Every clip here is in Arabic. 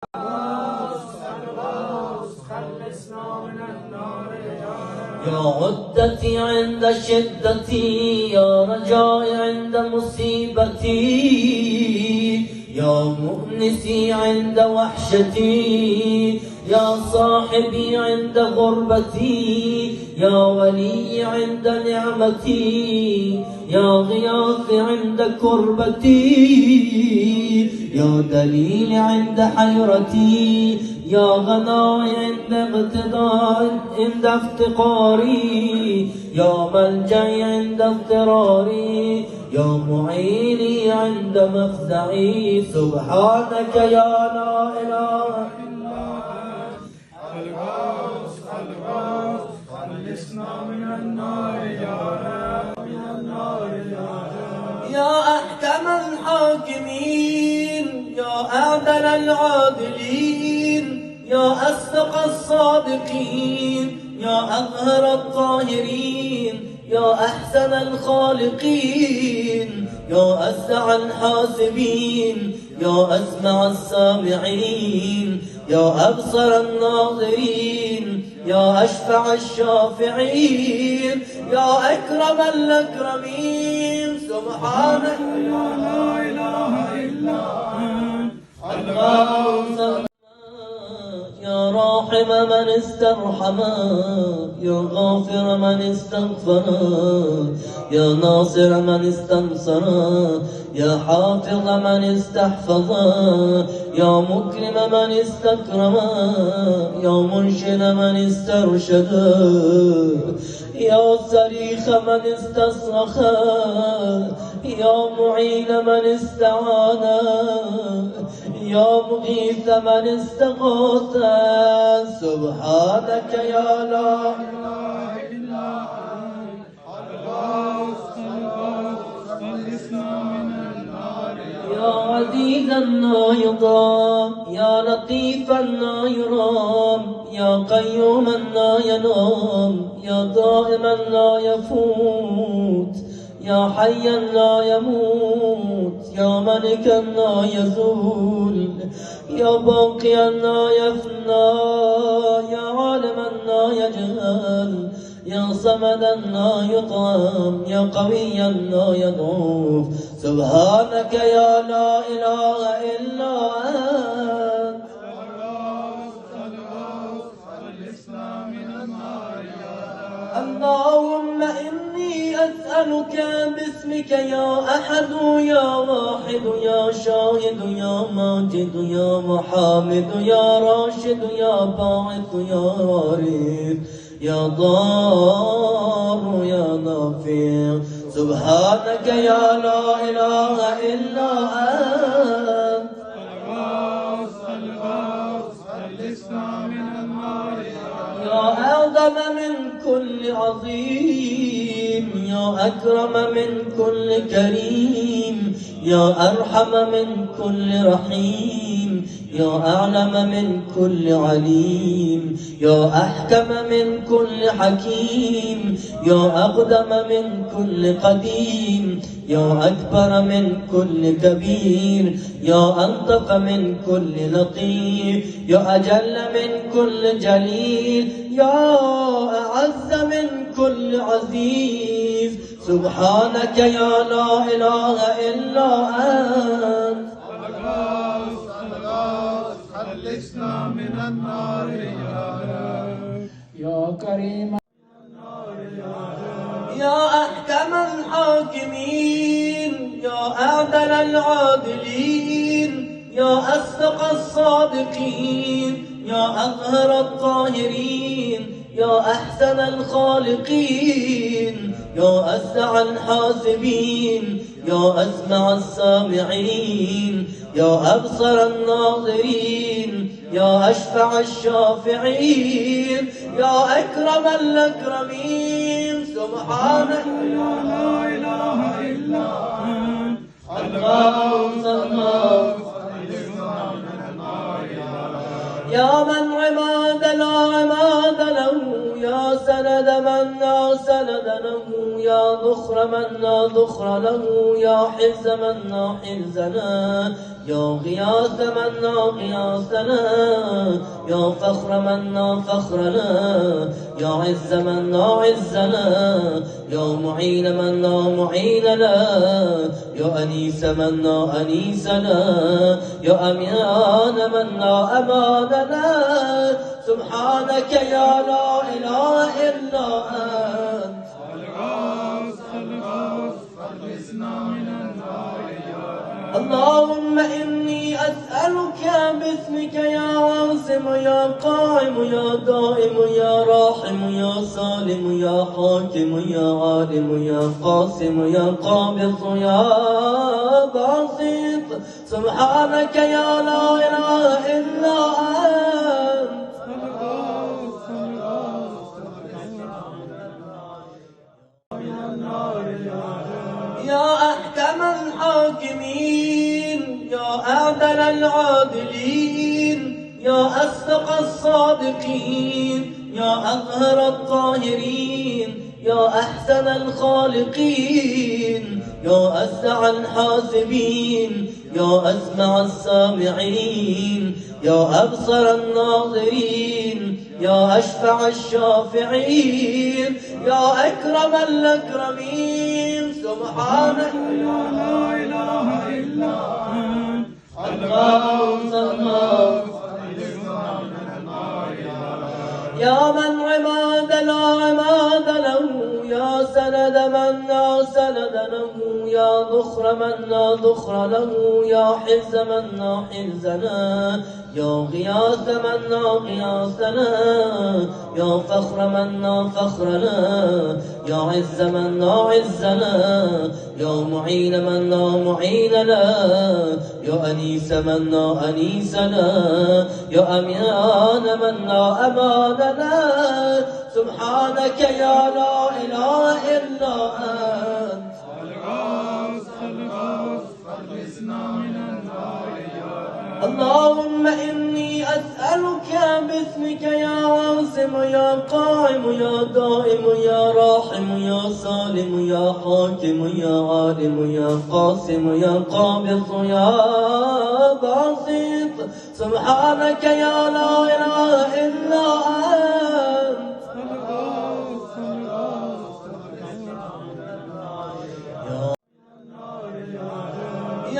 يا عدتي عند شدتي، يا رجائي عند مصيبتي، يا مؤنسي عند وحشتي، يا صاحبي عند غربتي، يا ولي عند نعمتي، يا غياثي عند كربتي، يا دليل عند حيرتي، يا غناي عند عند افتقاري، يا ملجأي عند اضطراري، يا معيني عند مفزعي. سبحانك يا لا إله إلا أنت الغوث الغوث، خلصنا من النار يا رب، من النار يا رب. يا أحكم الحاكمين، يا أعدل العادلين، يا أصدق الصادقين، يا أطهر الطاهرين، يا أحسن الخالقين، يا أسرع الحاسبين، يا أسمع السامعين، يا أبصر الناظرين، يا أشفع الشافعين، يا أكرم الأكرمين. سبحانك يا لا إله إلا أنت الغوث، يا راحم من استرحم، يا غافر من استغفر، يا ناصر من استنصر، يا حافظ من استحفظ، يا مكرم من استكرم، يا منشد من استرشد، يا صريخ من استصرخ، يا معين من استعان، يا مغيث من استغاث. سبحانك يا لا إله إلا أنت الغوث الغوث، خلصنا من النار يا عزيزا لا يضام، يا لطيفا لا يرام، يا قيوما لا ينام، يا دائما لا يفوت، يا حيا لا يموت، يا ملكا لا يزول، يا باقيا لا يفنى، يا عالما لا يجهل، يا صمدا لا يطعم، يا قويا لا يضعف. سبحانك يا لا إله إلا أنت اللهم إني أسألك باسمك يا أحد يا واحد يا شاهد يا ماجد يا محامد يا راشد يا باعث يا وارث يا ضار يا نافع. سبحانك يا لا إله إلا أنت الغوث خلصنا من النار يا أعظم من كل عظيم، يا أكرم من كل كريم، يا أرحم من كل رحيم، يا أعلم من كل عليم، يا أحكم من كل حكيم، يا أقدم من كل قديم، يا أكبر من كل كبير، يا ألطف من كل لطيف، يا أجل من كل جليل، يا أعز من كل عزيز. سبحانك يا لا إله إلا أنت خلصنا من النار يا رب، يا كريم يا أحكم الحاكمين، يا أعدل العادلين، يا أصدق الصادقين، يا أطهر الطاهرين، يا أحسن الخالقين، يا أسرع الحاسبين، يا أسمع السامعين، يا أبصر الناظرين، يا أشفع الشافعين، يا أكرم الأكرمين. سبحانك يا لا إله إلا أنت الغوث الغوث، يا من عماد لا عماد له، يا سند من لا سند له، يا ذخر من لا ذخر له، يا حرز من لا حرز له، يا غياث من لا غياث له، يا فخر من لا فخر له، يا عز من لا عز له، يا معين من لا معين له، يا أنيس من لا أنيس له، يا أمان من لا أمان له. سبحانك يا لا إله إلا أنت. اللهم إني أسألك باسمك يا عاصم يا قائم يا دائم يا راحم يا سالم يا حاكم يا عالم يا قاسم يا قابض يا باسط. سبحانك يا لا إله إلا أنت. يا أحكم الحاكمين، يا أعدل العادلين، يا أصدق الصادقين، يا أطهر الطاهرين، يا أحسن الخالقين، يا أسرع الحاسبين، يا أسمع السامعين، يا أبصر الناظرين، يا أشفع الشافعين، يا أكرم الأكرمين. سبحانك يا لا إله إلا أنت. يا من عماد لا عماد له، يا سند من لا سند له، يا ذخر من لا ذخر له، يا حرز من لا حرز له، يا غياث من لا غياث له، يا فخر من لا فخر له، يا عز من لا عز له، يا معين من لا معين له، يا أنيس من لا أنيس له، يا أمان من لا أمان له. سبحانك يا لا إله إلا أنت. اللهم إني أسألك باسمك يا عاصم يا قائم يا دائم يا راحم يا سالم يا حاكم يا عالم يا قاسم يا قابض يا باسط. سبحانك يا لا إله إلا أنت.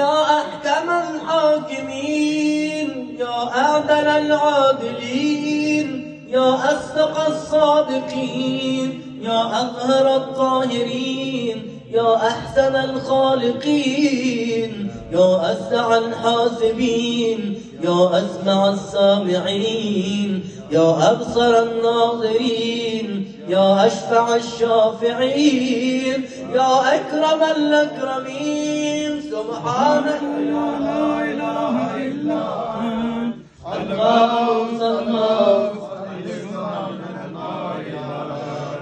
يا أحكم الحاكمين، يا أعدل العادلين، يا أصدق الصادقين، يا أطهر الطاهرين، يا أحسن الخالقين، يا أسرع الحاسبين، يا أسمع السامعين، يا أبصر الناظرين، يا أشفع الشافعين، يا أكرم الأكرمين. سبحانك يا لا إله إلا أنت.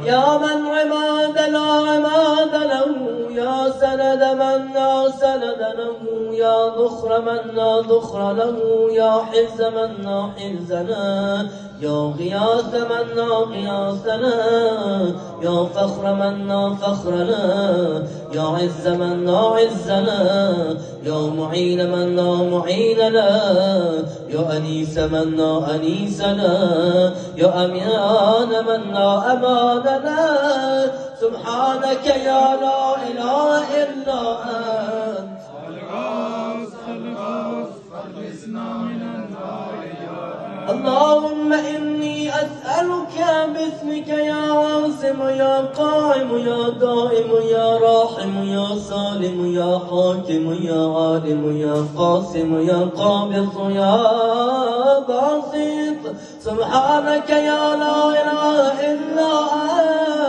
يا من عماد لا عماد له، يا سند من لا سند له، يا ذخر من لا ذخر له، يا حرز من لا حرز له، يا غياث من لا غياث له، يا فخر من لا فخر له، يا عز من لا عز له، يا معين من لا معين له، يا أنيس من لا أنيس له، يا أمان من لا أمان له. سبحانك يا لا إله إلا أنت. اللهم إني أسألك باسمك يا عاصم يا قائم يا دائم يا راحم يا سالم يا حاكم يا عالم يا قاسم يا قابض يا باسط. سبحانك يا لا إله إلا أنت.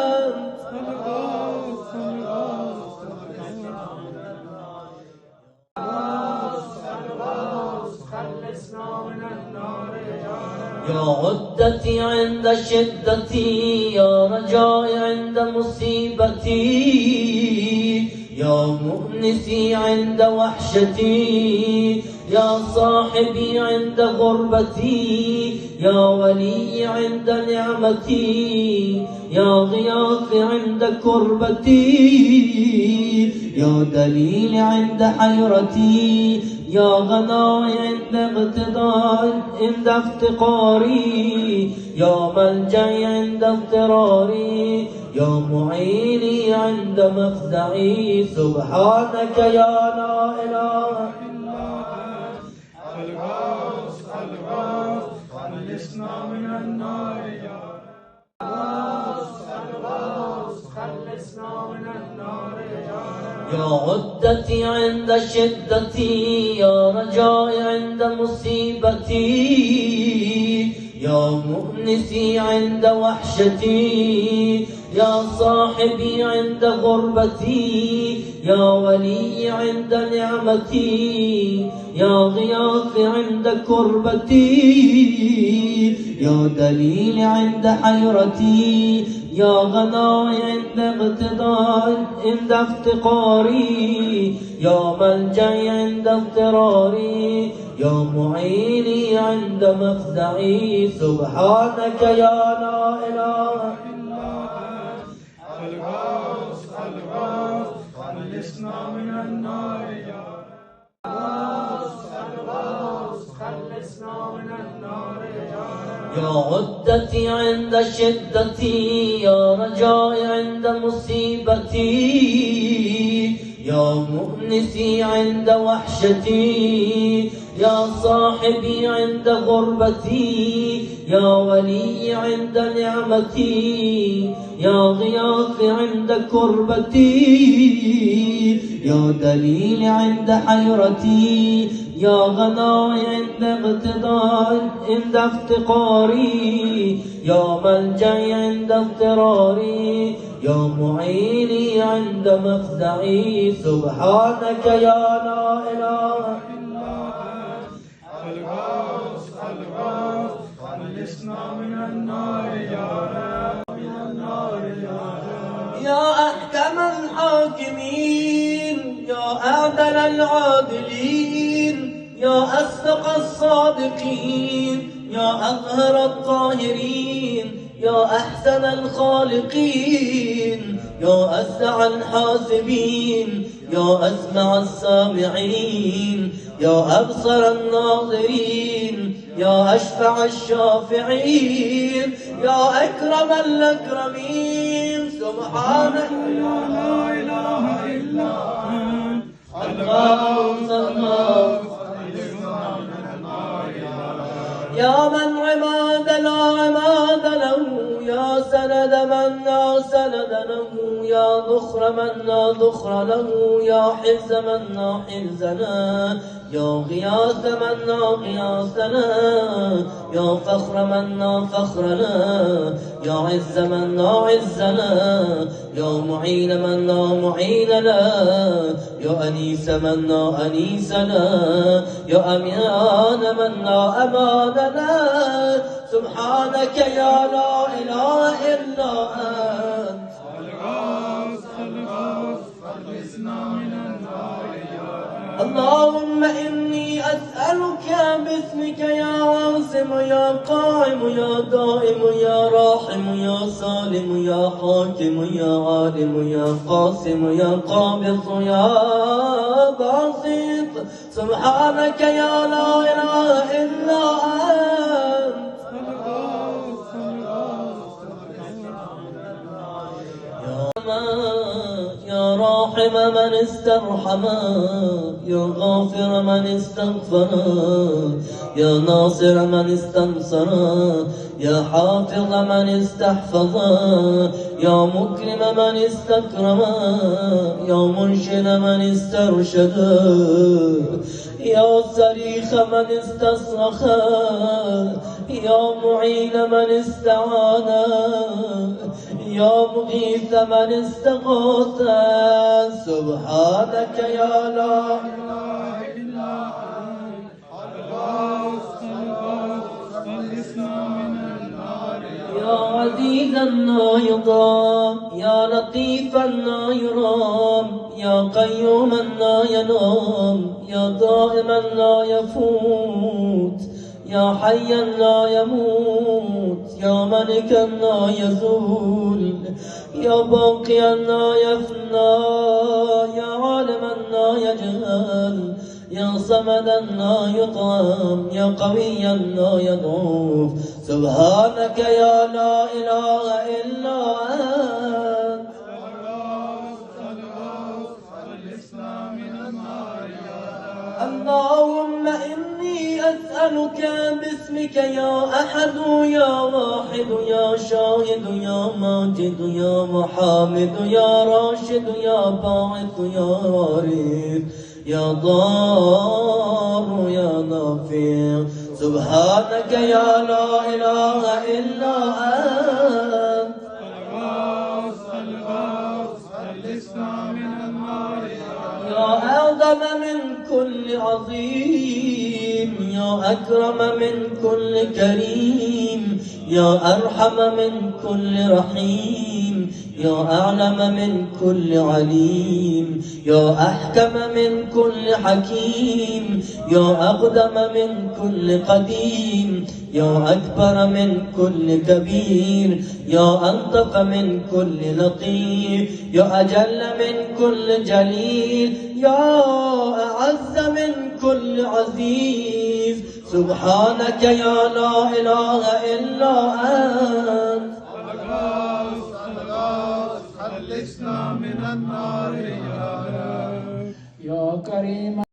يا عدتي عند شدتي، يا رجائي عند مصيبتي، يا مؤنسي عند وحشتي، يا صاحبي عند غربتي، يا ولي عند نعمتي، يا غياث عند كربتي، يا دليل عند حيرتي، يا غناي عند افتقاري، يا ملجأي عند اضطراري، يا معيني عند مفزعي. سبحانك يا لا إله إلا أنت الغوث الغوث خلصنا من النار يا الغوث خلصنا من النار يا عدتي عند شدتي، يا رجائي عند مصيبتي، يا مؤنسي عند وحشتي، يا صاحبي عند غربتي، يا ولي عند نعمتي، يا غياث عند كربتي، يا دليل عند حيرتي، يا غناي عند افتقاري، يا ملجأي عند اضطراري، يا معيني عند مفزعي. سبحانك يا لا إله إلا أنت الغوث الغوث خلصنا من النار يا الغوث خلصنا من النار يا عدتي عند شدتي، يا رجائي عند مصيبتي، يا مؤنسي عند وحشتي، يا صاحبي عند غربتي، يا ولي عند نعمتي، يا غياث عند كربتي، يا دليل عند حيرتي، يا غناي عند افتقاري، يا ملجأي عند اضطراري، يا معيني عند مفزعي. سبحانك يا لا إله إلا أنت الغوث الغوث خلصنا من النار يا يا أحكم الحاكمين، يا أعدل العادلين، يا أصدق الصادقين، يا أطهر الطاهرين، يا أحسن الخالقين، يا أسرع الحاسبين، يا أسمع السامعين، يا أبصر الناظرين، يا أشفع الشافعين، يا أكرم الأكرمين. سبحانك لا إله إلا أنت الغوث يا من عماد لا عماد له، يا سند من لا سند له، يا ذخر من لا ذخر له، يا حرز من لا حرز له، يا غياث من لا غياث له، يا فخر من لا فخر له، يا عز من لا عز له، يا معين من لا معين له، يا أنيس من لا أنيس له، يا أمان من لا أمان له. سبحانك يا لا إله إلا أنت الغوث الغوث خلصنا من النار يا اللهم إني أسألك باسمك يا عاصم يا قائم يا دائم يا راحم يا سالم يا حاكم يا عالم يا قاسم يا قابض يا باسط. سبحانك يا لا إله إلا أنت يا راحم من استرحم، يا غافر من استغفر، يا ناصر من استنصر، يا حافظ من استحفظ، يا مكرم من استكرم، يا منشد من استرشد، يا صريخ من استصرخ، يا معين من استعان، يا مغيث من استغاث. سبحانك يا لا إله إلا أنت الغوث خلصنا من النار يا عزيزا لا يضام، يا لطيفا لا يرام، يا قيوما لا ينام، يا يا دائما لا يفوت، يا حيا لا يموت، يا ملكا لا يزول، يا باقيا لا يفنى، يا عالما لا يجهل، يا صمدا لا يطعم، يا قويا لا يضعف. سبحانك يا لا إله إلا أنت. اللهم إني أسألك باسمك يا أحد يا واحد يا شاهد يا ماجد يا محامد يا راشد يا باعث يا وارث يا ضار يا نافع. سبحانك يا لا إله إلا أنت. يا أعظم من كل عظيم، يا أكرم من كل كريم، يا أرحم من كل رحيم، يا أعلم من كل عليم، يا أحكم من كل حكيم، يا أقدم من كل قديم، يا أكبر من كل كبير، يا ألطف من كل لطيف، يا أجل من كل جليل، يا أعز من كل عزيز. سبحانك يا لا إله إلا أنت. خلصنا من النار يا رب يا كريم.